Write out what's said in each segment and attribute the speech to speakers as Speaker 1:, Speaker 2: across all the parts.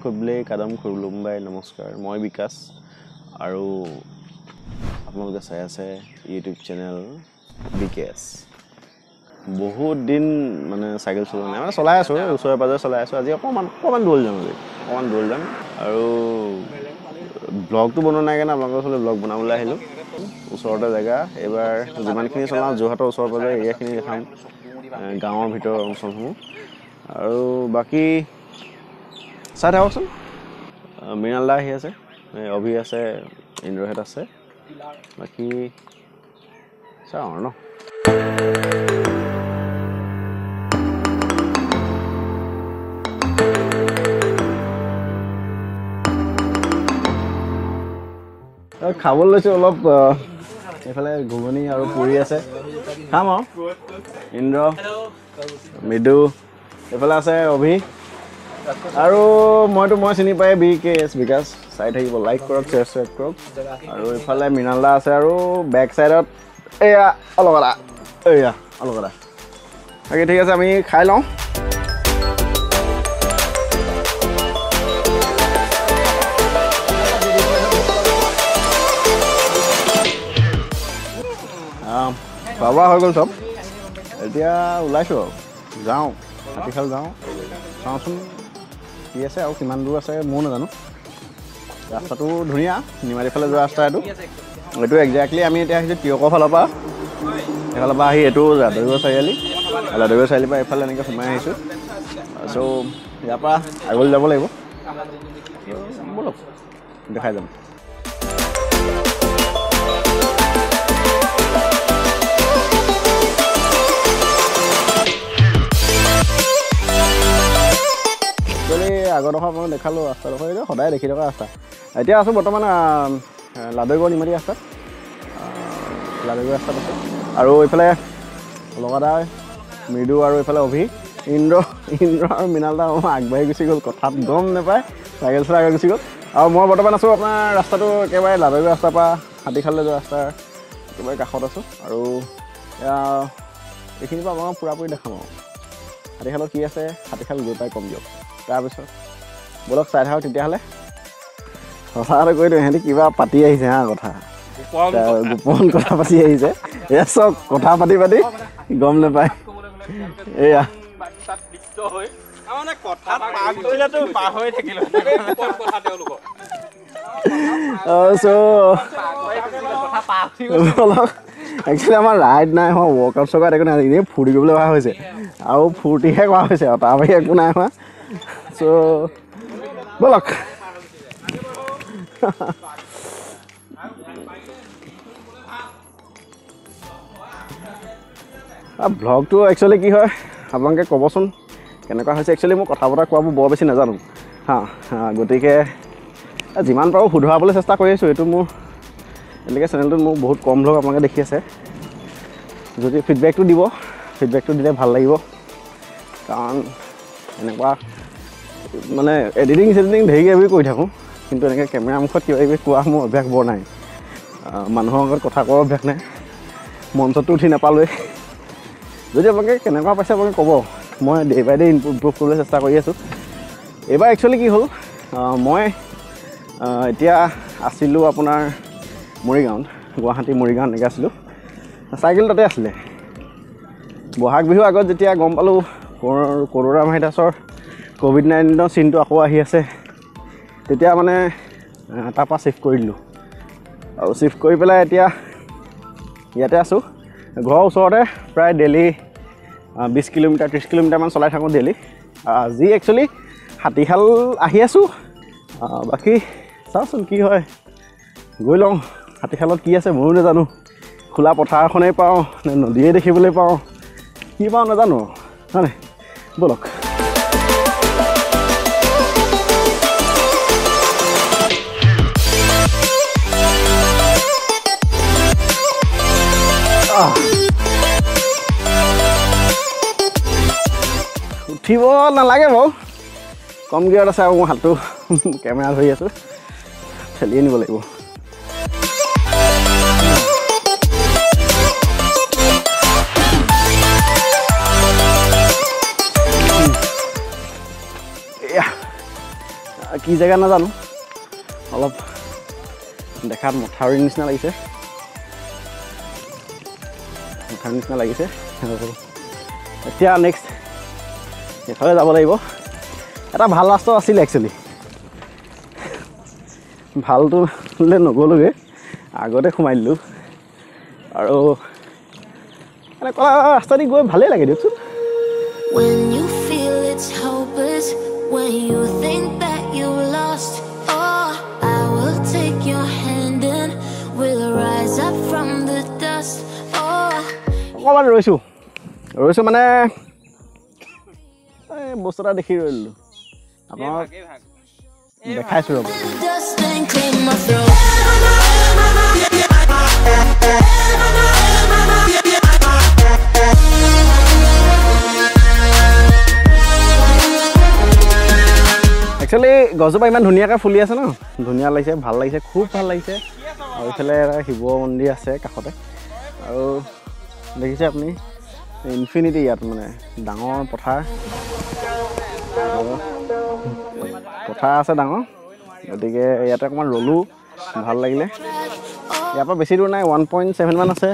Speaker 1: খুবলে কাদম খুলুমবাই নমস্কাৰ মই বিকাশ আৰু আপোনালোকে চাই আছে ইউটিউব চেনেল বিকেএস বহুত দিন মানে সাইকেল চলোৱা নাই মানে চলাই আছো ওচৰে পাজৰে চলাই আছো আজি অকমান দৌল যাম আৰু ব্লগটো বনোৱা নাই কেনে আপোনালোকৰ ওচৰলৈ ব্লগ বনাবলৈ আহিলো ওচৰতে জেগা এবাৰ যিমানখিনি চলাওঁ যোৰহাটৰ ওচৰ পাজৰে এৰিয়াখিনি দেখাম গাঁৱৰ ভিতৰৰ অঞ্চলসমূহ আৰু বাকি চাই থাককচোন মৃণালদা আহি আছে অভি আছে ইন্দ্ৰহেত আছে বাকি চাওঁ আৰু ন খাবলৈ লৈছো অলপ এফালে ঘুগনি আৰু পুৰি আছে খাম আৰু ইন্দ্ৰ মৃদু এফালে আছে অভি আৰু মই চিনি পাই বিকেএস বিকাশ চাই থাকিব লাইক কৰক সাবস্ক্ৰাইব কৰক আৰু ইফালে মৃণালদা আছে আৰু বেক সাইডত এয়া অলগদা বাকী ঠিক আছে আমি খাই লওঁ খোৱা হৈ গ'ল চব এতিয়া ওলাইছোঁ আৰু যাওঁ হাতীখাল যাওঁ চাওঁচোন কি আছে আৰু কিমান দূৰ আছে ময়ো নাজানো ৰাস্তাটো ধুনীয়া নিমাৰীফালে যোৱা ৰাস্তা এইটো একজেক্টলি আমি এতিয়া আহিছোঁ তিয়কৰ ফালৰ পৰা এইফালৰ পৰা আহি এইটো লাডুগড় চাৰিআলিৰ পৰা এইফালে এনেকৈ সোমাই আহিছোঁ চ' ইয়াৰ পৰা আগলৈ যাব লাগিব ব'লক দেখাই যাম আগৰডোখৰ মই দেখালোঁ ৰাস্তাডোখৰ এইটো সদায় দেখি থকা ৰাস্তা এতিয়া আছোঁ বৰ্তমান লাডুগড় নিমাৰী ৰাস্তাত আছে আৰু এইফালে লগদা মৃদু আৰু এইফালে অভি ইন্দ্ৰ আৰু মৃণালদা আগবাঢ়ি গুচি গ'ল কথাত গম নাপায় চাইকেল চলাই আগবাঢ়ি গুচি গ'ল আৰু মই বৰ্তমান আছোঁ আপোনাৰ ৰাস্তাটো একেবাৰে লাডুগড় ৰাস্তাৰ পৰা হাতীখাললৈ যোৱা ৰাস্তাৰ একেবাৰে কাষত আছোঁ আৰু এইখিনিৰ পৰা আপোনাক পূৰাপূৰি দেখাম আৰু হাতীখালত কি আছে হাতীখাল গৈ পাই কম দিয়ক তাৰপিছত বলক চাই থাকক তেতিয়াহ'লে সঁচাকৈ কৈ দিওঁ সিহঁতি কিবা পাতি আহিছে হা কথা গোপন কথা পাতি আহিছে এয়া চব কথা পাতি গম নাপায় এয়া একচুৱেলি আমাৰ ৰাইড নাই হোৱা ৱৰ্কআউট চকাত একো নাই এনেই ফূৰ্তি কৰিবলৈ অহা হৈছে আৰু ফূৰ্তিহে কৰা হৈছে আৰু তাৰ বাহিৰে একো নাই হোৱা চ' ব'লক ব্লগটো একচুৱেলি কি হয় আপোনালোকে ক'বচোন কেনেকুৱা হৈছে একচুৱেলি মই কথা বতৰা কোৱাবোৰ বৰ বেছি নাজানো গতিকে যিমান পাৰোঁ শুধৰাবলৈ চেষ্টা কৰি আছোঁ এইটো মোৰ এনেকৈ চেনেলটোত মোৰ বহুত কম ব্লগ আপোনালোকে দেখি আছে যদি ফিডবেকটো দিলে ভাল লাগিব কাৰণ এনেকুৱা মানে এডিটিং ধেৰি কিবা কৰি থাকোঁ কিন্তু এনেকৈ কেমেৰা মুখত কিবা কিবি কোৱা মোৰ অভ্যাস বৰ নাই মানুহৰ আগত কথা কোৱাৰ অভ্যাস নাই মঞ্চতটো উঠি নাপালোৱেই যদি আপোনালোকে কেনেকুৱা পাইছে আপোনালোকে ক'ব মই ডে বাই ডে ইম্প্ৰুভ কৰিবলৈ চেষ্টা কৰি আছোঁ এইবাৰ একচুৱেলি কি হ'ল মই এতিয়া আছিলোঁ আপোনাৰ মৰিগাঁৱত গুৱাহাটী মৰিগাঁৱত এনেকৈ আছিলোঁ চাইকেল তাতে আছিলে বহাগ বিহুৰ আগত যেতিয়া গম পালোঁ কৰোনা ভাইৰাছৰ COVID-19 চিনটো আকৌ আহি আছে তেতিয়া মানে তাৰপৰা চিফ্ট কৰি দিলোঁ আৰু চিফ্ট কৰি পেলাই এতিয়া ইয়াতে আছোঁ ঘৰৰ ওচৰতে প্ৰায় ডেইলি 20 কিলোমিটাৰ 30 কিলোমিটাৰমান চলাই থাকোঁ ডেইলি আজি একচুৱেলি হাতীখাল আহি আছোঁ বাকী চাওঁচোন কি হয় গৈ লওঁ হাতীখালত কি আছে ময়ো নাজানো খোলা পথাৰ এখনেই পাওঁ নে নদীয়ে দেখিবলৈ পাওঁ কি পাওঁ নাজানো হয়নে ব'লক উঠিব নালাগে বাৰু কম গিয়াৰত আছে আৰু মোৰ হাতটো কেমেৰা ধৰি আছোঁ ঠেলিয়ে নিব লাগিব কি জেগা নাজানো, অলপ দেখাত মথাউৰিৰ নিচিনা লাগিছে, মথাউৰিৰ নিচিনা লাগিছে। এতিয়া নেক্সট এইফালে যাব লাগিব। এটা ভাল ৰাস্তা আছিলে একচুৱেলি, ভালটোলৈ নগ'লোগৈ, আগতে সোমাই দিলোঁ। আৰু মানে ক'লা ৰাস্তা দি গৈ ভালেই লাগে দিয়কচোন।
Speaker 2: When you feel it's hopeless, when you think that you lost, oh, I will take your hand and we'll rise up from the dust. Oh,
Speaker 1: অকণমান ৰৈছোঁ মানে এই বস্তু এটা দেখি ৰৈ দিলোঁ, আপোনাক দেখাইছোঁ ৰ'ব।
Speaker 2: the dust and clear my throat.
Speaker 1: Actually গছজোপা ইমান ধুনীয়াকৈ ফুলি আছে ন, ধুনীয়া লাগিছে, ভাল লাগিছে, খুব ভাল লাগিছে। আৰু এইফালে এটা শিৱ মন্দিৰ আছে কাষতে, আৰু দেখিছে আপুনি ইনফিনিটি, ইয়াত মানে ডাঙৰ পথাৰ আছে ডাঙৰ, গতিকে ইয়াতে অকণমান ৰ'লোঁ, ভাল লাগিলে। ইয়াৰ পৰা বেছি দূৰ নাই, 1.7 মান আছে,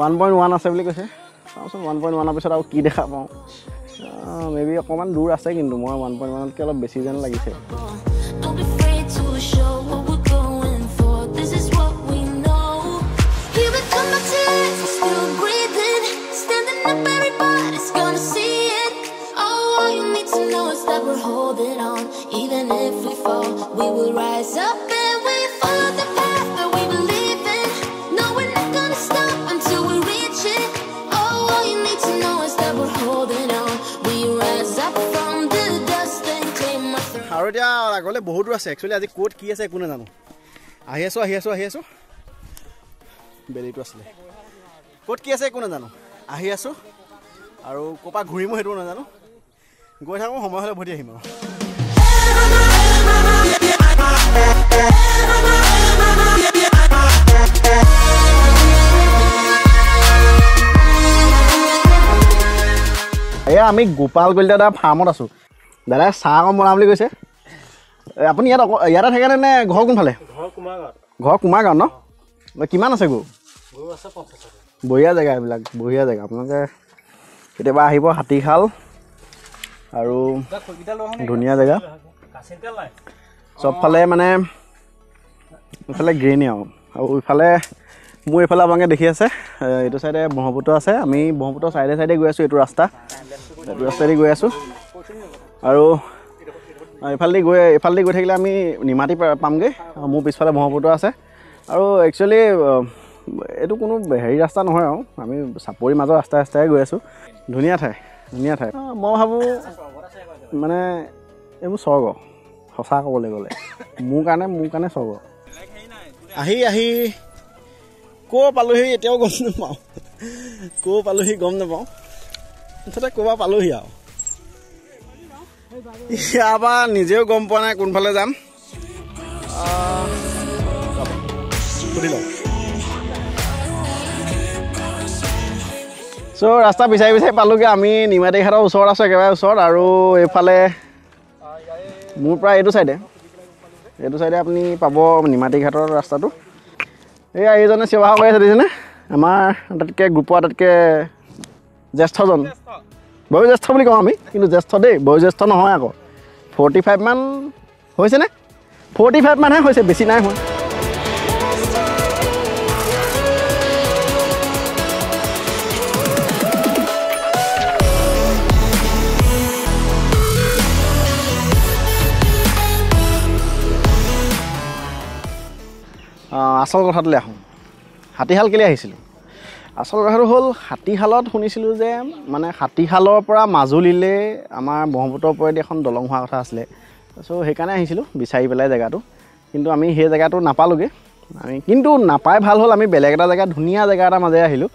Speaker 1: 1.1 আছে বুলি কৈছে। চাওঁচোন 1.1ৰ পিছত আৰু কি দেখা পাওঁ, মে বি অকণমান দূৰ আছে, কিন্তু মই 1.1তকৈ অলপ বেছি যেন লাগিছে।
Speaker 2: Don't be afraid to show what we're going for. This is what we know. Here we come back to life, we're still breathing, standing up, everybody's gonna see it. Oh, all you need to know is that we're holding on. Even if we fall, we will rise up and we follow the path that we believe in. No, we're not gonna stop until we reach it. Oh, all you need to know is that we're holding on. We rise up from the dust and claim our throne.
Speaker 1: আৰু এতিয়া আগলৈ বহুত দূৰ আছে। Actually আজি ক'ত কি আছে একো নাজানো। আহি আছোঁ বেলিটো আছিলে, ক'ত কি আছে একো নাজানো। আহি আছোঁ আৰু ক'ৰ পৰা ঘূৰিমো সেইটো নাজানো। গৈ থাকোঁ, সময় হ'লে উভতি আহিম আৰু। এয়া আমি গোপাল কলিতা দাদা ফাৰ্মত আছোঁ। দাদাই চাহ অকণ বনাম বুলি কৈছে। আপুনি ইয়াতে থাকেনে নে ঘৰ কোনফালে? ঘৰ কুমাৰগাঁৱত ন? কিমান আছে গৰু? বঢ়িয়া জেগা এইবিলাক, বঢ়িয়া জেগা। আপোনালোকে কেতিয়াবা আহিব, হাতীশাল আৰু ধুনীয়া জেগা, চবফালে মানে ইফালে গ্ৰীণে আৰু ইফালে মোৰ এইফালে আপোনালোকে দেখি আছে, এইটো চাইডে ব্ৰহ্মপুত্ৰ আছে। আমি ব্ৰহ্মপুত্ৰ চাইডে গৈ আছোঁ, এইটো ৰাস্তাইদি গৈ আছোঁ। আৰু এইফালেদি গৈ থাকিলে আমি নিমাতী পামগৈ। মোৰ পিছফালে ব্ৰহ্মপুত্ৰ আছে। আৰু একচুৱেলি এইটো কোনো হেৰি ৰাস্তা নহয় আৰু, আমি চাপৰিৰ মাজৰ ৰাস্তাই গৈ আছোঁ। ধুনীয়া ঠাই। মই ভাবোঁ মানে এইবোৰ স্বৰ্গ, সঁচা ক'বলৈ গ'লে মোৰ কাৰণে স্বৰ্গ। আহি ক'ৰ পালোহি এতিয়াও গম নাপাওঁ, মুঠতে ক'ৰবাৰ পালোহি আৰু। ইয়াৰ পৰা নিজেও গম পোৱা নাই কোনফালে যাম, সুধি লওঁ। চ' ৰাস্তা বিচাৰি পালোঁগৈ। আমি নিমাতী ঘাটৰ ওচৰত আছোঁ, একেবাৰে ওচৰত। আৰু এইফালে মোৰ পৰা এইটো চাইডে আপুনি পাব নিমাতী ঘাটৰ ৰাস্তাটো। এইজনে সেৱা কৰি আছে, দেখিছেনে? আমাৰ গ্ৰুপৰ আটাইতকৈ জ্যেষ্ঠজন, বয়োজ্যেষ্ঠ বুলি কওঁ আমি, কিন্তু জ্যেষ্ঠ দেই, বয়োজ্যেষ্ঠ নহয় আকৌ। 45 মান হৈছেনে? 45 মানহে হৈছে, বেছি নাই হোৱা। আচল কথাটোলৈ আহোঁ, হাতীশাল কেলৈ আহিছিলোঁ? আচল কথাটো হ'ল, হাতীশালত শুনিছিলোঁ যে মানে হাতীশালৰ পৰা মাজুলীলৈ আমাৰ ব্ৰহ্মপুত্ৰৰ ওপৰেদি এখন দলং হোৱা কথা আছিলে। চ' সেইকাৰণে আহিছিলোঁ বিচাৰি পেলাই জেগাটো, কিন্তু আমি সেই জেগাটো নাপালোঁগৈ। কিন্তু নাপাই ভাল হ'ল, আমি বেলেগ এটা জেগা, ধুনীয়া জেগা এটা মাজেৰে আহিলোঁ।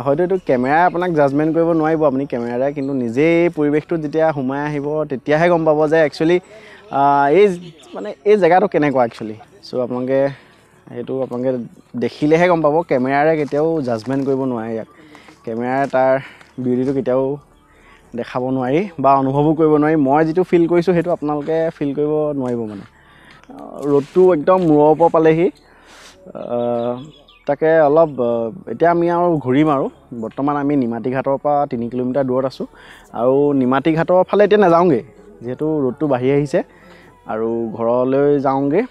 Speaker 1: হয়তো এইটো কেমেৰাই আপোনাক জাজমেণ্ট কৰিব নোৱাৰিব আপুনি কেমেৰাই, কিন্তু নিজেই পৰিৱেশটোত যেতিয়া সোমাই আহিব তেতিয়াহে গম পাব যে একচুৱেলি এই জেগাটো কেনেকুৱা একচুৱেলি। চ' আপোনালোকে দেখিলেহে গম পাব, কেমেৰাৰে কেতিয়াও জাজমেণ্ট কৰিব নোৱাৰে ইয়াক। কেমেৰাৰে তাৰ বিউটিটো কেতিয়াও দেখাব নোৱাৰি বা অনুভৱো কৰিব নোৱাৰি মই যিটো ফিল কৰিছোঁ সেইটো আপোনালোকে ফিল কৰিব নোৱাৰিব মানে ৰ'দটো একদম মূৰৰ ওপৰ পালেহি তাকে অলপ এতিয়া আমি আৰু ঘূৰিম আৰু বৰ্তমান আমি নিমাতী ঘাটৰ পৰা 3 কিলোমিটাৰ দূৰত আছোঁ আৰু নিমাতী ঘাটৰ ফালে এতিয়া নাযাওঁগৈ যিহেতু ৰ'দটো বাঢ়ি আহিছে আৰু ঘৰলৈ যাওঁগৈ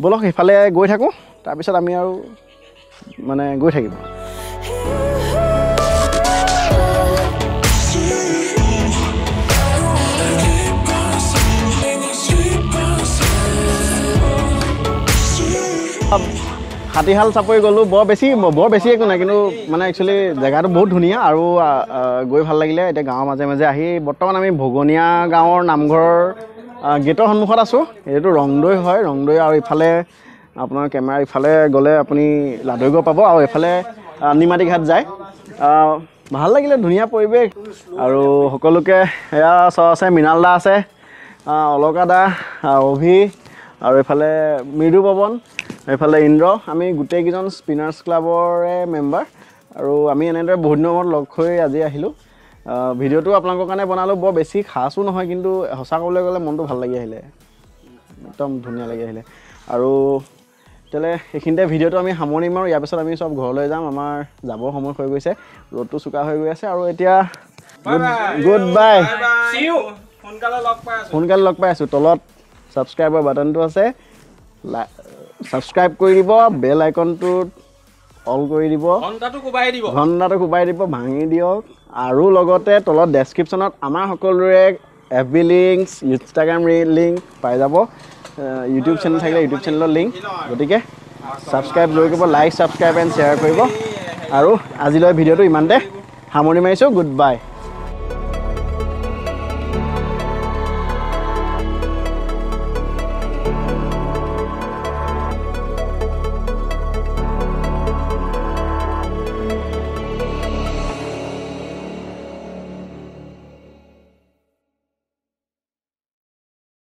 Speaker 1: ব'লক সেইফালে গৈ থাকোঁ তাৰপিছত আমি আৰু মানে গৈ থাকিম হাতীহাল চাপৰি গ'লোঁ বৰ বেছি একো নাই কিন্তু মানে একচুৱেলি জেগাটো বহুত ধুনীয়া আৰু গৈ ভাল লাগিলে এতিয়া গাঁৱৰ মাজে মাজে আহি বৰ্তমান আমি ভগনীয়া গাঁৱৰ নামঘৰৰ গেটৰ সন্মুখত আছোঁ এইটো ৰংদৈ হয় ৰংদৈ আৰু ইফালে আপোনাৰ কেমেৰা ইফালে গ'লে আপুনি লাডৈগড় পাব আৰু এইফালে নিমাতী ঘাট যায় ভাল লাগিলে ধুনীয়া পৰিৱেশ আৰু সকলোকে এয়া আছে মৃণাল দা আছে অলকা দা অভি আৰু এইফালে মৃদু পৱন এইফালে ইন্দ্ৰ আমি গোটেইকেইজন স্পিনাৰ্ছ ক্লাবৰে মেম্বাৰ আৰু আমি এনেদৰে বহুত দিনৰ মূৰত লগ হৈ আজি আহিলোঁ ভিডিঅ'টো আপোনালোকৰ কাৰণে বনালোঁ বৰ বেছি খাছো নহয় কিন্তু সঁচা ক'বলৈ গ'লে মনটো ভাল লাগি আহিলে একদম ধুনীয়া লাগি আহিলে আৰু তেতিয়াহ'লে এইখিনিতে ভিডিঅ'টো আমি সামৰণি মাৰোঁ ইয়াৰ পিছত আমি চব ঘৰলৈ যাম আমাৰ যাবৰ সময় হৈ গৈছে ৰ'দটো চোকা হৈ গৈ আছে আৰু এতিয়া গুড বাই সোনকালে লগ পাই আছোঁ তলত ছাবস্ক্ৰাইবৰ বাটনটো আছে ছাবস্ক্ৰাইব কৰি দিব বেল আইকনটোত অল কৰি দিব ঘণ্টাটো কোবাই দিব ভাঙি দিয়ক আৰু লগতে তলত ডেছক্ৰিপশ্যনত আমাৰ সকলোৰে FB লিংক ইনষ্টাগ্ৰাম লিংক পাই যাব ইউটিউব চেনেল থাকিলে ইউটিউব চেনেলৰ লিংক গতিকে ছাবস্ক্ৰাইব লৈ কৰিব লাইক ছাবস্ক্ৰাইব এণ্ড শ্বেয়াৰ কৰিব আৰু আজিলৈ ভিডিঅ'টো ইমানতে সামৰণি মাৰিছোঁ গুড বাই